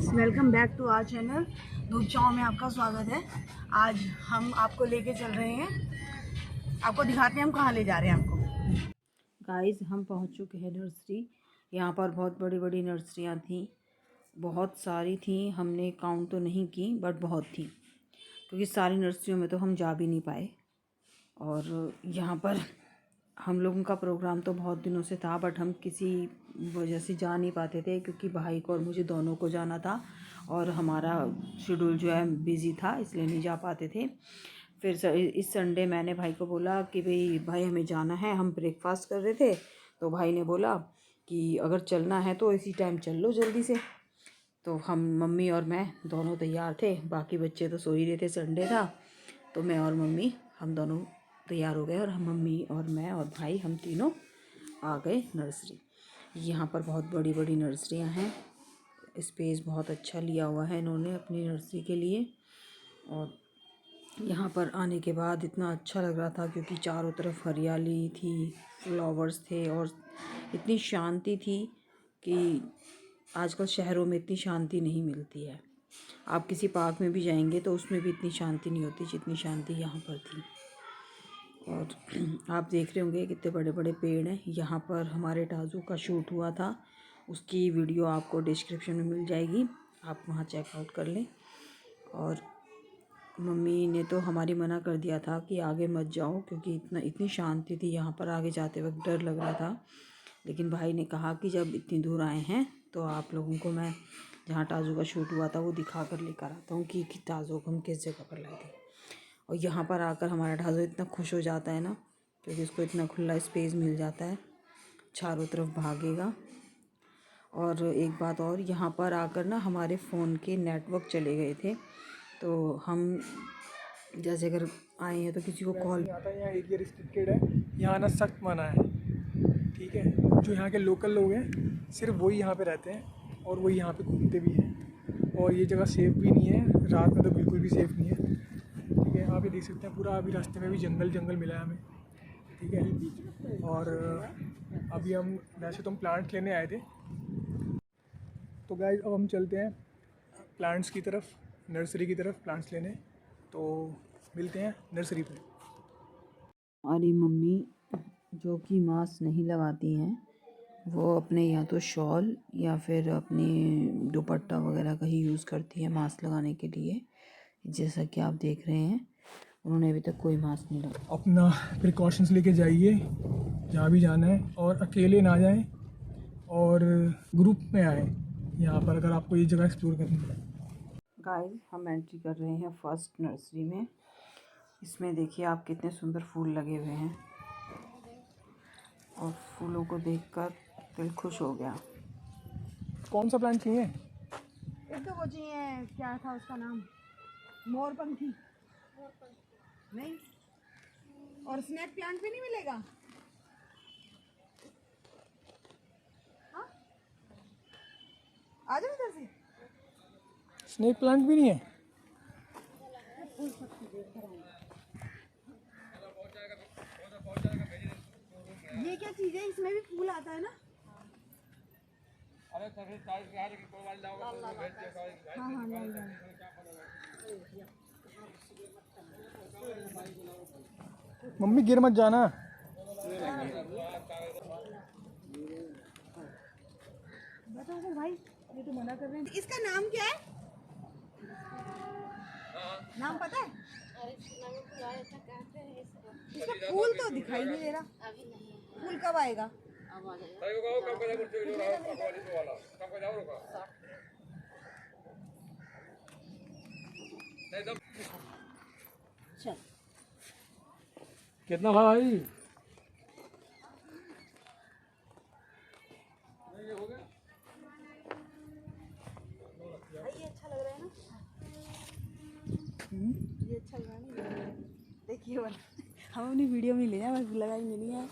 Guys, welcome back to our channel. दूध चाव में आपका स्वागत है। आज हम आपको लेके चल रहे हैं, आपको दिखाते हैं हम कहाँ ले जा रहे हैं आपको। गाइस, हम पहुँच चुके हैं नर्सरी। यहाँ पर बहुत बड़ी बड़ी नर्सरियाँ थी, बहुत सारी थी। हमने काउंट तो नहीं की बट बहुत थी, क्योंकि सारी नर्सरियों में तो हम जा भी नहीं पाए। और यहाँ पर हम लोगों का प्रोग्राम तो बहुत दिनों से था, बट हम किसी वजह से जा नहीं पाते थे, क्योंकि भाई को और मुझे दोनों को जाना था और हमारा शेड्यूल जो है बिज़ी था, इसलिए नहीं जा पाते थे। फिर इस संडे मैंने भाई को बोला कि भाई हमें जाना है। हम ब्रेकफास्ट कर रहे थे तो भाई ने बोला कि अगर चलना है तो इसी टाइम चल लो जल्दी से। तो हम मम्मी और मैं दोनों तैयार थे, बाकी बच्चे तो सो ही रहे थे, संडे था। तो मैं और मम्मी हम दोनों तैयार हो गए और हम मम्मी और मैं और भाई हम तीनों आ गए नर्सरी। यहाँ पर बहुत बड़ी बड़ी नर्सरियाँ हैं। स्पेस बहुत अच्छा लिया हुआ है इन्होंने अपनी नर्सरी के लिए। और यहाँ पर आने के बाद इतना अच्छा लग रहा था, क्योंकि चारों तरफ हरियाली थी, फ्लावर्स थे और इतनी शांति थी कि आजकल शहरों में इतनी शांति नहीं मिलती है। आप किसी पार्क में भी जाएंगे तो उसमें भी इतनी शांति नहीं होती जितनी शांति यहाँ पर थी। और आप देख रहे होंगे कितने बड़े बड़े पेड़ हैं। यहाँ पर हमारे टाजू का शूट हुआ था, उसकी वीडियो आपको डिस्क्रिप्शन में मिल जाएगी, आप वहाँ चेकआउट कर लें। और मम्मी ने तो हमारी मना कर दिया था कि आगे मत जाओ, क्योंकि इतनी शांति थी यहाँ पर, आगे जाते वक्त डर लग रहा था। लेकिन भाई ने कहा कि जब इतनी दूर आए हैं तो आप लोगों को मैं जहाँ टाजू का शूट हुआ था वो दिखा कर लेकर आता हूँ कि टाजू को हम किस जगह पर लाए थे। और यहाँ पर आकर हमारा टाजू इतना खुश हो जाता है ना, क्योंकि उसको इतना खुला स्पेस मिल जाता है, चारों तरफ भागेगा। और एक बात और, यहाँ पर आकर ना हमारे फ़ोन के नेटवर्क चले गए थे, तो हम जैसे अगर आए हैं तो किसी को कॉल आता है। यहाँ एरिया रिस्ट्रिक्टेड है, यहाँ आना सख्त मना है, ठीक है। जो यहाँ के लोकल लोग हैं सिर्फ वही यहाँ पे रहते हैं और वही यहाँ पे घूमते भी हैं। और ये जगह सेफ़ भी नहीं है, रात में तो बिल्कुल भी सेफ़ नहीं है, ठीक है। आप ये देख सकते हैं पूरा अभी रास्ते में भी जंगल मिला है हमें, ठीक है। और अभी हम वैसे तो हम प्लांट्स लेने आए थे, तो गाइस अब हम चलते हैं प्लांट्स की तरफ, नर्सरी की तरफ प्लांट्स लेने। तो मिलते हैं नर्सरी पे। हमारी मम्मी जो कि मास्क नहीं लगाती हैं, वो अपने या तो शॉल या फिर अपनी दुपट्टा वगैरह का ही यूज़ करती है मास्क लगाने के लिए। जैसा कि आप देख रहे हैं, उन्होंने अभी तक कोई मास्क नहीं लगाया। अपना प्रिकॉशंस लेके जाइए जहाँ भी जाना है, और अकेले ना जाएं और ग्रुप में आएँ यहाँ पर, अगर आपको ये जगह एक्सप्लोर करनी है। गाइस, हम एंट्री कर रहे हैं फर्स्ट नर्सरी में। इसमें देखिए आप कितने सुंदर फूल लगे हुए हैं, और फूलों को देखकर दिल खुश हो गया। कौन सा प्लांट चाहिए? एक तो वो चाहिए, क्या था उसका नाम, मोरपंखी नहीं, और स्नेक प्लांट भी नहीं मिलेगा? हाँ, आ जाओ इधर से। स्नेक प्लांट भी नहीं है? ये क्या चीज़ है, इसमें भी फूल आता है ना? हाँ हाँ, मम्मी गिर मत जाना। बताओ सर भाई, ये तो मना कर रहे हैं। इसका नाम क्या है, नाम पता है? इसका फूल तो दिखाई नहीं दे रहा, फूल कब आएगा? चल, कितना भाई? ये अच्छा लग रहा है ना? ये अच्छा लग रहा है ना? देखिए वाला हम अपनी वीडियो में ले जाए, बस लगाएंगे नहीं है।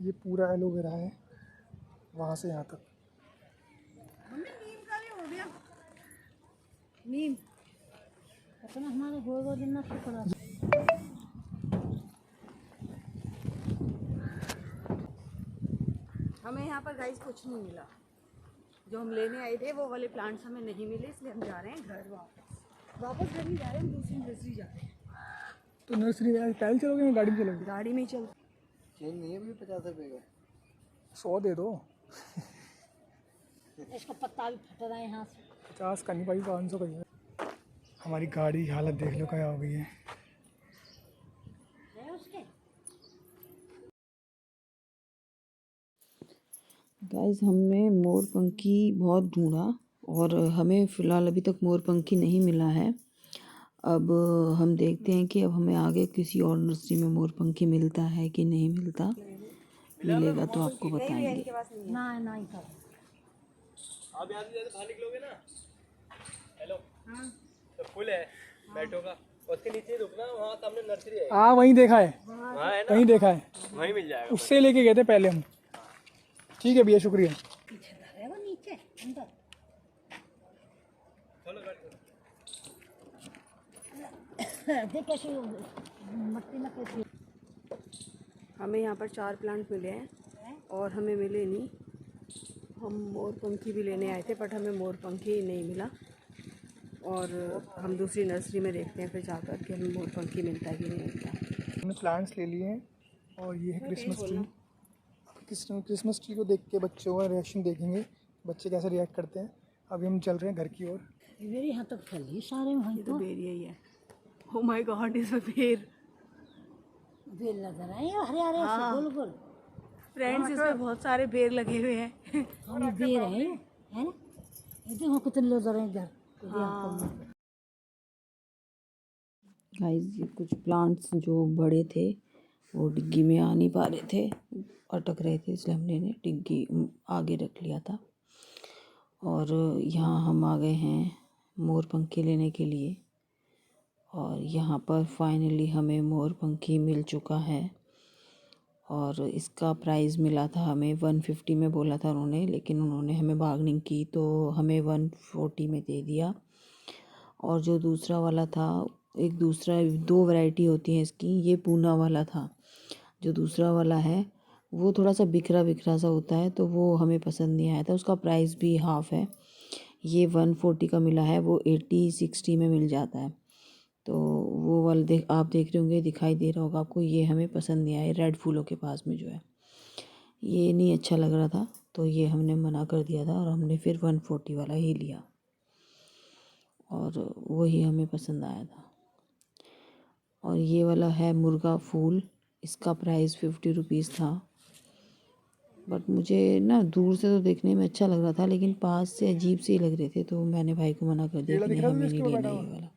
ये पूरा एलोवेरा है, वहाँ से यहाँ तक। मम्मी नीम का भी हो गया, नीम हमें यहाँ पर गाइस कुछ नहीं मिला। जो हम लेने आए थे वो वाले प्लांट्स हमें नहीं मिले, इसलिए हम जा रहे हैं घर वापस घर नहीं जा रहे हैं, हम दूसरी नर्सरी जा रहे हैं। तो नर्सरी में पैदल चलोगे या गाड़ी में चलोगे? गाड़ी में ही चल। चेंज नहीं है, 50 रुपये का 100 दे दो। इसका पत्ता भी फट रहा है यहाँ से। 50 का नहीं भाई, 500 का ही है। हमारी गाड़ी की हालत देख लो क्या हो गई है। उसके गाइस हमने मोरपंखी बहुत ढूंढा और हमें फ़िलहाल अभी तक मोरपंखी नहीं मिला है। अब हम देखते हैं कि अब हमें आगे किसी और नर्सरी में मोरपंखी मिलता है कि नहीं मिलता। मिलेगा तो आपको बताएंगे। ना नहीं कर आप यहाँ से बाहर निकलोगे ना, हेलो, तो फुल है बैठो का, उसके नीचे रुकना, वहाँ सामने नर्सरी है। हाँ वहीं देखा है, वहाँ है ना, वहीं देखा है, वहीं मिल जाएगा। उससे लेके गए थे पहले हम। ठीक है भैया, शुक्रिया। पीछे धरे वो नीचे अंदर चलो बैठो। देख कैसे मट्टी में कैसे। हमें यहाँ पर 4 प्लांट मिले हैं और हमें मिले नहीं। हम मोरपंखी भी लेने आए थे बट हमें मोरपंखी नहीं मिला और हम दूसरी नर्सरी में देखते हैं फिर जाकर कि हमें मोरपंखी मिलता है कि नहीं मिलता। हमने प्लांट्स ले लिए हैं और ये है क्रिसमस ट्री। क्रिसमस ट्री को देख के बच्चों का रिएक्शन देखेंगे, बच्चे कैसे रिएक्ट करते हैं। अभी हम चल रहे हैं घर की ओर। मेरे यहाँ तक फल ही सारे वहीं तो बेर यही है। ओ माय गॉड, इसमें बेर बेल नजर आए हरे हरे से गोल गोल। फ्रेंड्स, इसमें बहुत सारे बेर लगे हुए हैं। हम बेर है ना, ये देखो कितने लोग रहे इधर। गाइस ये कुछ प्लांट्स जो बड़े थे वो डिग्गी में आ नहीं पा रहे थे, अटक रहे थे, इसलिए हमने डिग्गी आगे रख लिया था। और यहाँ हम आ गए हैं मोरपंखी लेने के लिए और यहाँ पर फाइनली हमें मोरपंखी मिल चुका है और इसका प्राइस मिला था हमें 150 में बोला था उन्होंने, लेकिन उन्होंने हमें बार्गेनिंग की तो हमें 140 में दे दिया। और जो दूसरा वाला था, एक दूसरा 2 वैरायटी होती हैं इसकी, ये पूना वाला था। जो दूसरा वाला है वो थोड़ा सा बिखरा बिखरा सा होता है तो वो हमें पसंद नहीं आया था। उसका प्राइस भी हाफ़ है। ये 140 का मिला है, वो 80-60 में मिल जाता है। तो वो वाला आप देख रहे होंगे, दिखाई दे रहा होगा आपको, ये हमें पसंद नहीं आया। रेड फूलों के पास में जो है ये नहीं अच्छा लग रहा था तो ये हमने मना कर दिया था और हमने फिर 140 वाला ही लिया और वही हमें पसंद आया था। और ये वाला है मुर्गा फूल, इसका प्राइस 50 रुपीज़ था। बट मुझे ना दूर से तो देखने में अच्छा लग रहा था लेकिन पास से अजीब से ही लग रहे थे, तो मैंने भाई को मना कर दिया कि नहीं, हमें नहीं लेना ये वाला।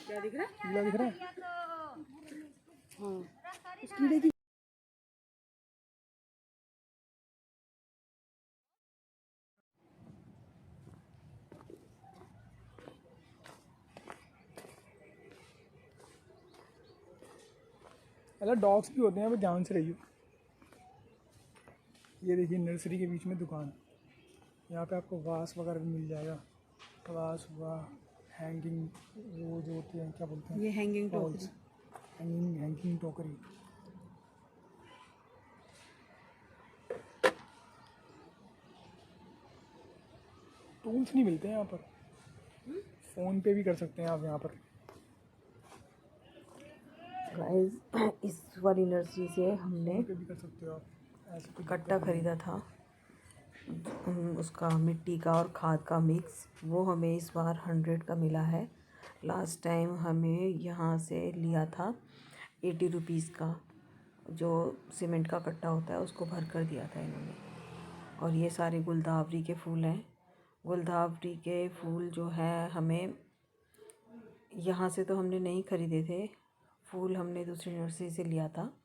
क्या दिख रहा है? कीड़ा दिख रहा है? हाँ, इस कीड़े की मतलब डॉग्स भी होते हैं, पर ध्यान से रहिए। ये देखिए नर्सरी के बीच में दुकान, यहाँ पे आपको वास वगैरह भी मिल जाएगा। वास हुआ, हैंगिंग, वो जो होती है क्या बोलते हैं, ये हैंगिंग टोकरी। हैंगिंग टोकरी। टूल्स नहीं मिलते हैं यहाँ पर, फ़ोन पे भी कर सकते हैं आप यहाँ पर। गाइस इस वाली नर्सरी से हमने फ़ोन पे भी कर सकते हो आप, ऐसे कुछ कट्टा ख़रीदा था उसका मिट्टी का और खाद का मिक्स, वो हमें इस बार 100 का मिला है। लास्ट टाइम हमें यहाँ से लिया था 80 रुपीज़ का, जो सीमेंट का कट्टा होता है उसको भर कर दिया था इन्होंने। और ये सारे गुलदावरी के फूल हैं। गुलदावरी के फूल जो है हमें यहाँ से तो हमने नहीं ख़रीदे थे, फूल हमने दूसरी नर्सरी से लिया था।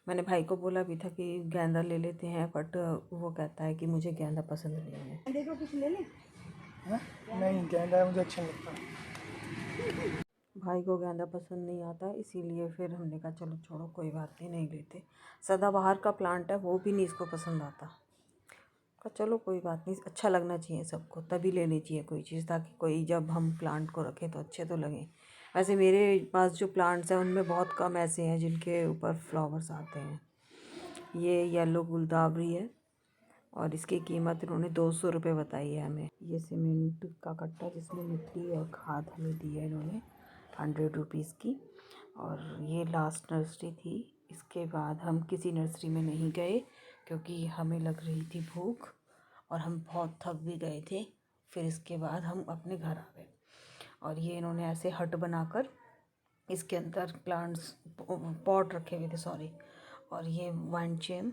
मैंने भाई को बोला भी था कि गेंदा ले लेते हैं, बट वो कहता है कि मुझे गेंदा पसंद नहीं है। देखो कुछ ले लें? नहीं, गेंदा मुझे अच्छा लगता है। भाई को गेंदा पसंद नहीं आता, इसीलिए फिर हमने कहा चलो छोड़ो, कोई बात नहीं, नहीं लेते। सदाबहार का प्लांट है, वो भी नहीं इसको पसंद आता। कहा चलो कोई बात नहीं, अच्छा लगना चाहिए सबको, तभी लेनी चाहिए कोई चीज़, ताकि कोई जब हम प्लांट को रखें तो अच्छे तो लगें। वैसे मेरे पास जो प्लांट्स हैं उनमें बहुत कम ऐसे हैं जिनके ऊपर फ्लावर्स आते हैं। ये येलो गुलदावरी है और इसकी कीमत इन्होंने 200 रुपये बताई है हमें। ये सीमेंट का कट्टा जिसमें मिट्टी और खाद हमें दी है इन्होंने 100 रुपीज़ की। और ये लास्ट नर्सरी थी। इसके बाद हम किसी नर्सरी में नहीं गए क्योंकि हमें लग रही थी भूख और हम बहुत थक भी गए थे। फिर इसके बाद हम अपने घर आ गए। और ये इन्होंने ऐसे हट बनाकर इसके अंदर प्लांट्स पॉट रखे हुए थे, सॉरी। और ये वाइन चेम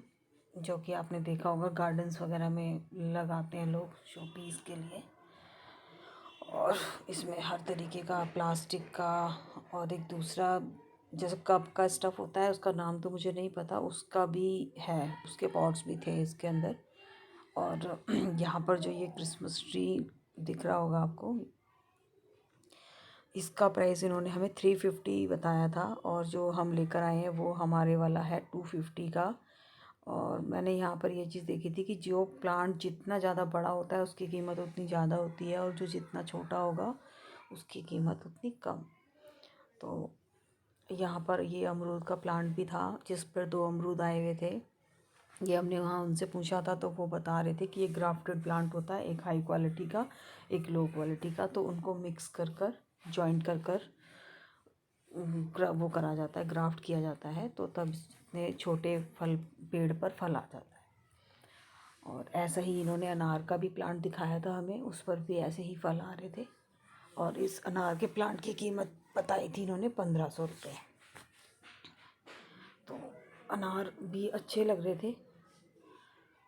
जो कि आपने देखा होगा गार्डन्स वगैरह में लगाते हैं लोग शो पीस के लिए। और इसमें हर तरीके का प्लास्टिक का और एक दूसरा जैसे कप का स्टफ़ होता है, उसका नाम तो मुझे नहीं पता, उसका भी है, उसके पॉट्स भी थे इसके अंदर। और यहाँ पर जो ये क्रिसमस ट्री दिख रहा होगा आपको, इसका प्राइस इन्होंने हमें 350 बताया था और जो हम लेकर आए हैं वो हमारे वाला है 250 का। और मैंने यहाँ पर ये चीज़ देखी थी कि जो प्लांट जितना ज़्यादा बड़ा होता है उसकी कीमत उतनी ज़्यादा होती है और जो जितना छोटा होगा उसकी कीमत उतनी कम। तो यहाँ पर ये अमरूद का प्लांट भी था जिस पर 2 अमरूद आए हुए थे। ये हमने वहाँ उनसे पूछा था तो वो बता रहे थे कि ये ग्राफ्टेड प्लांट होता है, एक हाई क्वालिटी का एक लो क्वालिटी का, तो उनको मिक्स कर जॉइंट कर वो करा जाता है, ग्राफ्ट किया जाता है, तो तब इतने छोटे फल पेड़ पर फल आ जाता है। और ऐसा ही इन्होंने अनार का भी प्लांट दिखाया था हमें, उस पर भी ऐसे ही फल आ रहे थे। और इस अनार के प्लांट की कीमत बताई थी इन्होंने 1500 रुपये। तो अनार भी अच्छे लग रहे थे।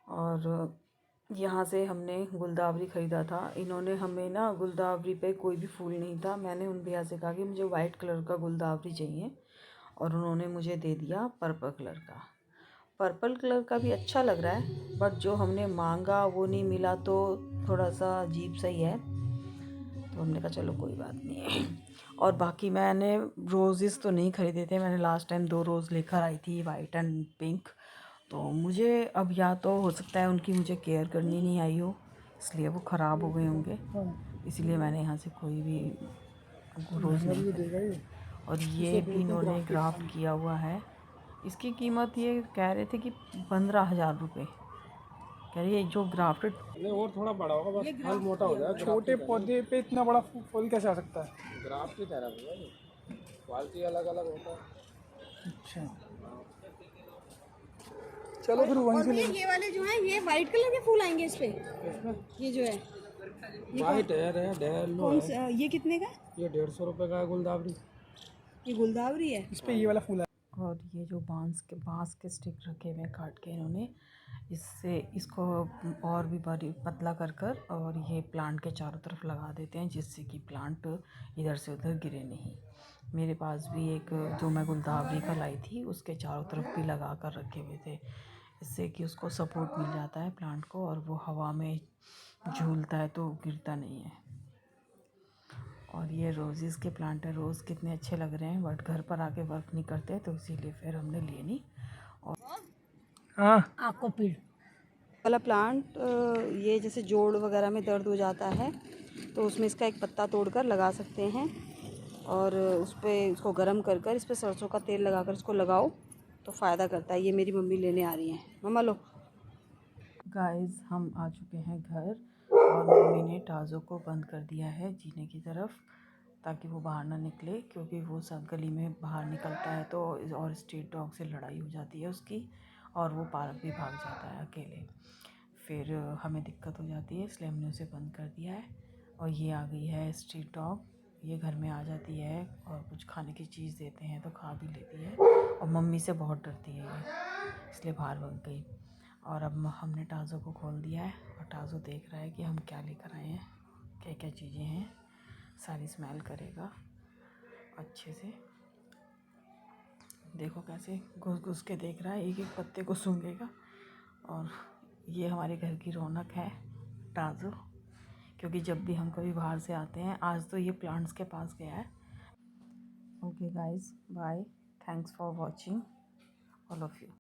और यहाँ से हमने गुलदावरी ख़रीदा था। इन्होंने हमें ना गुलदावरी पे कोई भी फूल नहीं था। मैंने उन भैया से कहा कि मुझे वाइट कलर का गुलदावरी चाहिए और उन्होंने मुझे दे दिया पर्पल कलर का। पर्पल कलर का भी अच्छा लग रहा है बट जो हमने मांगा वो नहीं मिला तो थोड़ा सा अजीब सा ही है। तो हमने कहा चलो कोई बात नहीं। और बाकी मैंने रोज़ेस तो नहीं ख़रीदे थे। मैंने लास्ट टाइम 2 रोज़ लेकर आई थी, वाइट एंड पिंक। तो मुझे अब या तो हो सकता है उनकी मुझे केयर करनी नहीं आई हो इसलिए वो ख़राब हो गए होंगे, इसलिए मैंने यहाँ से कोई भी रोज़ नहीं खरीदा। और ये भी इन्होंने ग्राफ्ट किया हुआ है। इसकी कीमत ये कह रहे थे कि 15,000 रुपये। कह रही है जो ग्राफ्टेड और थोड़ा बड़ा होगा, बस फल मोटा हो जाएगा। छोटे पौधे पे इतना बड़ा फूल कैसे आ सकता है? ग्राफ की तरह होगा ये, क्वालिटी अलग अलग होता है। अच्छा, चलो फिर वहीं से ले। ये वाले जो हैं ये वाइट कलर के फूल आएंगे इस पे। ये जो है वाइट है, रेड है, येलो कौन है। सा, ये कितने का? ये 150 रुपये का है गुलदावरी। ये गुलदावरी है। इस पे ये वाला फूल है। और ये जो बांस के स्टिक रखे हुए हैं काट के इन्होंने, इससे इसको और भी बड़ी पतला कर और ये प्लांट के चारों तरफ लगा देते हैं जिससे कि प्लांट इधर से उधर गिरे नहीं। मेरे पास भी एक जो मैं गुलदावरी का लाई थी उसके चारों तरफ भी लगा कर रखे हुए थे, इससे कि उसको सपोर्ट मिल जाता है प्लांट को और वो हवा में झूलता है तो गिरता नहीं है। और ये रोज़ेस के प्लांट है। रोज़ कितने अच्छे लग रहे हैं बट घर पर आके वर्क नहीं करते तो इसीलिए फिर हमने लिए नहीं। और हाँ, आपको पीड़ वाला प्लांट ये जैसे जोड़ वगैरह में दर्द हो जाता है तो उसमें इसका एक पत्ता तोड़कर लगा सकते हैं और उस पर उसको गर्म कर इस पर सरसों का तेल लगाकर इसको लगाओ तो फ़ायदा करता है। ये मेरी मम्मी लेने आ रही हैं। मम्मा लो। गाइस हम आ चुके हैं घर और मम्मी ने टाज़ो को बंद कर दिया है जीने की तरफ ताकि वो बाहर ना निकले, क्योंकि वो सब गली में बाहर निकलता है तो और स्ट्रीट डॉग से लड़ाई हो जाती है उसकी और वो पार्क भी भाग जाता है अकेले, फिर हमें दिक्कत हो जाती है, इसलिए हमने उसे बंद कर दिया है। और ये आ गई है स्ट्रीट डॉग, ये घर में आ जाती है और कुछ खाने की चीज़ देते हैं तो खा भी लेती है और मम्मी से बहुत डरती है ये, इसलिए बाहर भाग गई। और अब हमने टाज़ो को खोल दिया है और टाज़ो देख रहा है कि हम क्या लेकर आए हैं, क्या क्या चीज़ें हैं, सारी स्मेल करेगा अच्छे से। देखो कैसे घुस घुस के देख रहा है, एक एक पत्ते को सूंघेगा। और ये हमारे घर की रौनक है टाज़ो, क्योंकि जब भी हम कभी बाहर से आते हैं, आज तो ये प्लांट्स के पास गया है। Okay guys, bye, thanks for watching all of you.